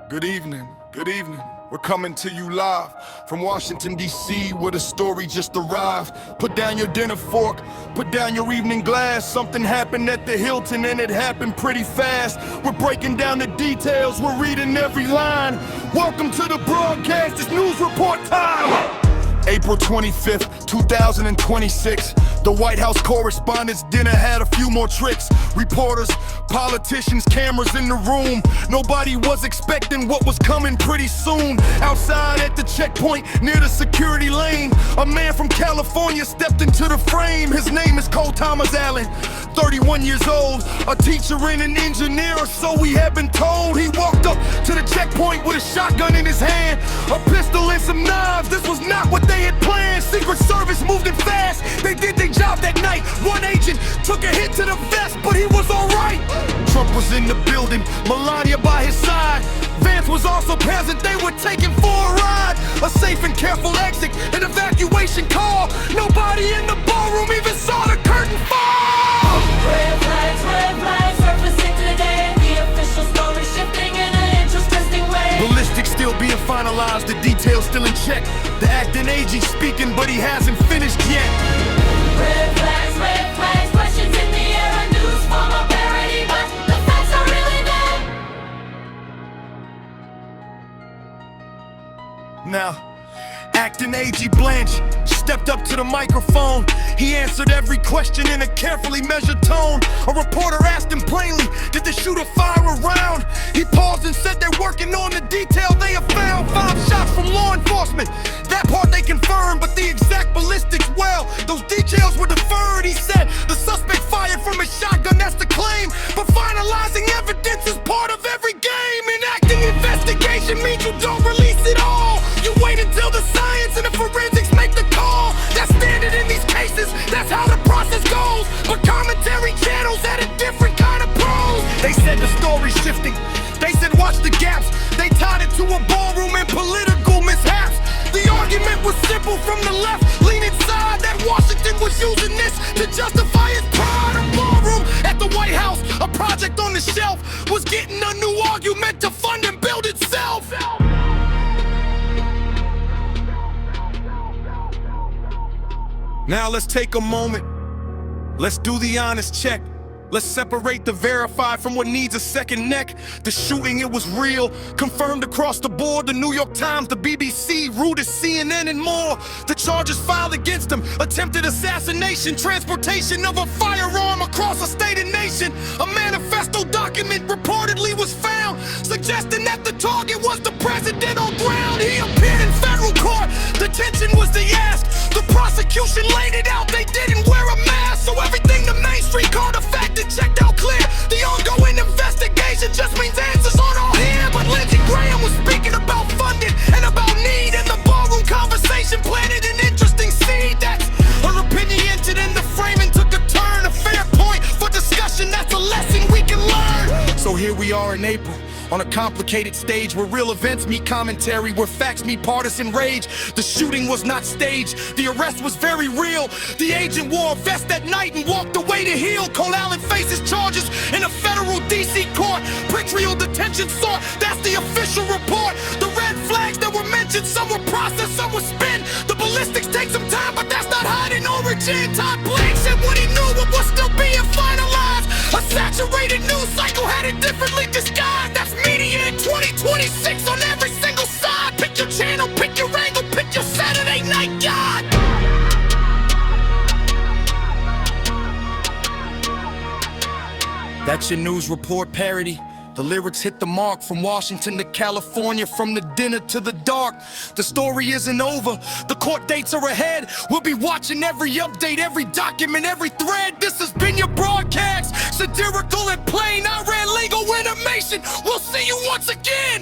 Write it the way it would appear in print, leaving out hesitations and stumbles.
Good evening, good evening. We're coming to you live from Washington, D.C., where the story just arrived. Put down your dinner fork, put down your evening glass. Something happened at the Hilton and it happened pretty fast. We're breaking down the details, we're reading every line. Welcome to the broadcast, it's news report time! April 25th, 2026. The White House Correspondents Dinner had a few more tricks. Reporters, politicians, cameras in the room. Nobody was expecting what was coming pretty soon. Outside at the checkpoint near the security lane, a man from California stepped into the frame. His name is Tomas Allen, 31 years old, a teacher and an engineer, or so we have been told. He walked up to the checkpoint with a shotgun in his hand, a pistol and some knives. This was not what they had planned. Secret Service moved in fast. They did their job that night. One agent took a hit to the vest, but he was alright. Trump was in the building, Melania by his side. Vance was also present, they were taken for a ride. A safe and careful exit, an evacuation call. Nobody in the ballroom even saw the curtain fall. Red flags surfacing today. The official story shifting in an interesting way. Ballistics still being finalized, the details still in check. The acting AG speaking, but he hasn't finished yet. Red flags, questions in the air. A news form of parody, but the facts are really there. Now, acting AG Blanche stepped up to the microphone. He answered every question in a carefully measured tone. A reporter asked him plainly, did the shooter fire a round? He paused and said they're working on the detail. They have found 5 shots from law enforcement. That part they confirmed, but the exact ballistics, well, those details were deferred. He said the suspect fired from a shotgun, that's the claim. But finalizing evidence is part of every game. Enacting investigation means you don't release it all. You wait until the science and the forensics make the call. That's standard in these cases, that's how the process goes. But commentary channels had a different kind of prose. They said the story's shifting, they said watch the gaps. They tied it to a ballroom and political mishaps. The argument was simple from the left, leaning side, that Washington was using this to justify his pride. A ballroom at the White House, a project on the shelf, was getting a new argument to fund and build itself. Now let's take a moment. Let's do the honest check. Let's separate the verified from what needs a second neck. The shooting, it was real, confirmed across the board. The New York Times, the BBC, Reuters, CNN, and more. The charges filed against him: attempted assassination, transportation of a firearm across a state and nation. A manifesto document reportedly was found, suggesting that the target was the president on ground. He appeared in federal court. Detention was the ask. The prosecution laid it out, they didn't wear a mask. So everything the Main Street called a fact and checked out clear. The ongoing investigation just means answers aren't all here. But Lindsey Graham was speaking about funding and about need, and the ballroom conversation planted an interesting seed. That's her opinion entered in the frame and took a turn. A fair point for discussion, that's a lesson we can learn. So here we are in April, on a complicated stage where real events meet commentary, where facts meet partisan rage. The shooting was not staged, the arrest was very real. The agent wore a vest that night and walked away to heal. Cole Allen faces charges in a federal DC court. Pretrial detention sought, that's the official report. The red flags that were mentioned, some were processed, some were spent. The ballistics take some time, but that's not hiding origin. Todd Blank said what he knew, what was still being finalized. A saturated news cycle had it differently disguised. That's media in 2026 on every single side. Pick your channel, pick your angle, pick your Saturday night god. That's your news report parody. The lyrics hit the mark, from Washington to California, from the dinner to the dark. The story isn't over, the court dates are ahead. We'll be watching every update, every document, every thread. This has been your broadcast, satirical and plain. I ran legal animation. We'll see you once again.